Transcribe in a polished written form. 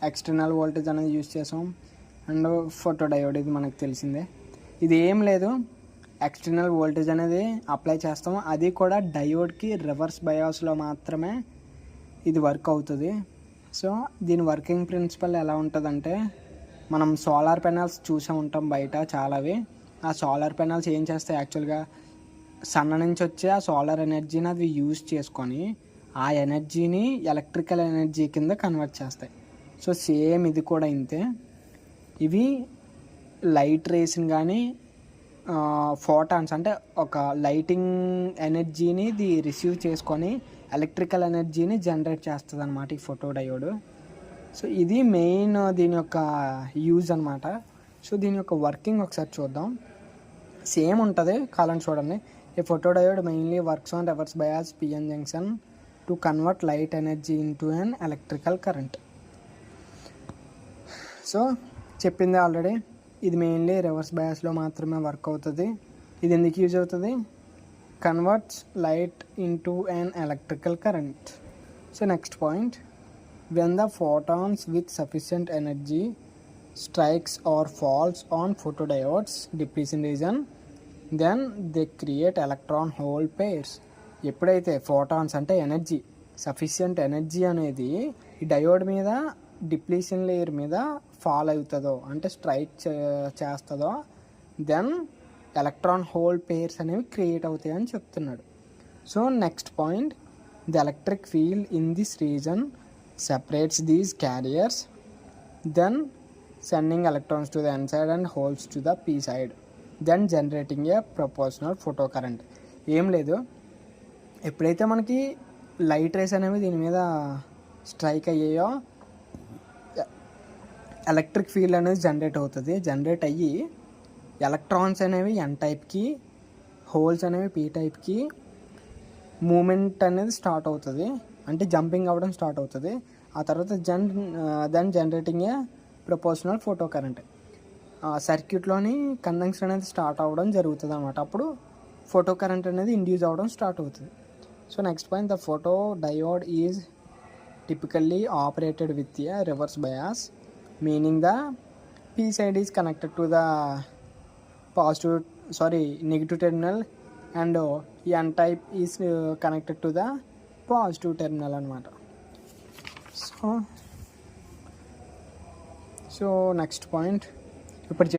External voltage అనేది use చేసాం, and photo diode ఇది మనకు తెలిసిందే. ఇది ఏం లేదు, ఎక్స్టర్నల్ వోల్టేజ్ అనేది అప్లై చేస్తాము, అది కూడా డయోడ్కి రివర్స్ బయాస్లో మాత్రమే ఇది వర్క్ అవుతుంది. సో దీని వర్కింగ్ ప్రిన్సిపల్ ఎలా ఉంటుందంటే, మనం సోలార్ పెనల్స్ చూసే ఉంటాం బయట చాలావి. ఆ సోలార్ పెనల్స్ ఏం చేస్తాయి, యాక్చువల్గా సన్ నుంచి వచ్చే ఆ సోలార్ ఎనర్జీని అది యూజ్ చేసుకొని ఆ ఎనర్జీని ఎలక్ట్రికల్ ఎనర్జీ కింద కన్వర్ట్ చేస్తాయి. సో సేమ్ ఇది కూడా ఇంతే. ఇవి లైట్ రేస్ని కానీ ఫోటాన్స్ అంటే ఒక లైటింగ్ ఎనర్జీని ఇది రిసీవ్ చేసుకొని ఎలక్ట్రికల్ ఎనర్జీని జనరేట్ చేస్తుంది అనమాట ఈ ఫోటో డయోడ్. సో ఇది మెయిన్ దీని యొక్క యూజ్ అనమాట. సో దీని యొక్క వర్కింగ్ ఒకసారి చూద్దాం. సేమ్ ఉంటుంది, కావాలని చూడండి. ఈ photo diode mainly works on reverse bias PN junction to convert light energy into an electrical current. So చెప్పింది ఆల్రెడీ, ఇది మెయిన్లీ రివర్స్ బయాస్లో మాత్రమే వర్క్ అవుతుంది. ఇది ఎందుకు యూజ్ అవుతుంది, converts light into an electrical current. So next point, when the photons with sufficient energy strikes or falls on photodiodes depletion region, then they create electron hole pairs. ఎప్పుడైతే photons అంటే energy, sufficient energy అనేది ఈ diode మీద depletion layer మీద fall అవుతుందో అంటే strike చేస్తుందో, then electron hole pairs అనేవి క్రియేట్ అవుతాయి అని చెప్తున్నాడు. So next point, the electric field in this reason separates these carriers, then sending electrons to the n side and holes to the p side, then generating a proportional photocurrent. ఏం లేదు, ఎప్పుడైతే మనకి light race అనేవి దీని మీద strike అయ్యాయో electric field అనేది generate అవుతుంది. జనరేట్ అయ్యి ఎలక్ట్రాన్స్ అనేవి ఎన్ టైప్కి, హోల్స్ అనేవి పీ టైప్కి మూమెంట్ అనేది స్టార్ట్ అవుతుంది, అంటే జంపింగ్ అవ్వడం స్టార్ట్ అవుతుంది. ఆ తర్వాత దెన్ జనరేటింగ్ ఏ ప్రపోర్షనల్ ఫోటో కరెంట్. సర్క్యూట్లోని కండక్షన్ అనేది స్టార్ట్ అవ్వడం జరుగుతుంది అనమాట. అప్పుడు ఫోటో కరెంట్ అనేది ఇండ్యూస్ అవ్వడం స్టార్ట్ అవుతుంది. So next point, the photo diode is typically operated with a reverse bias, meaning the P side is connected to the negative terminal and n type is connected to the positive terminal అనమాట. So next point ఇప్పుడు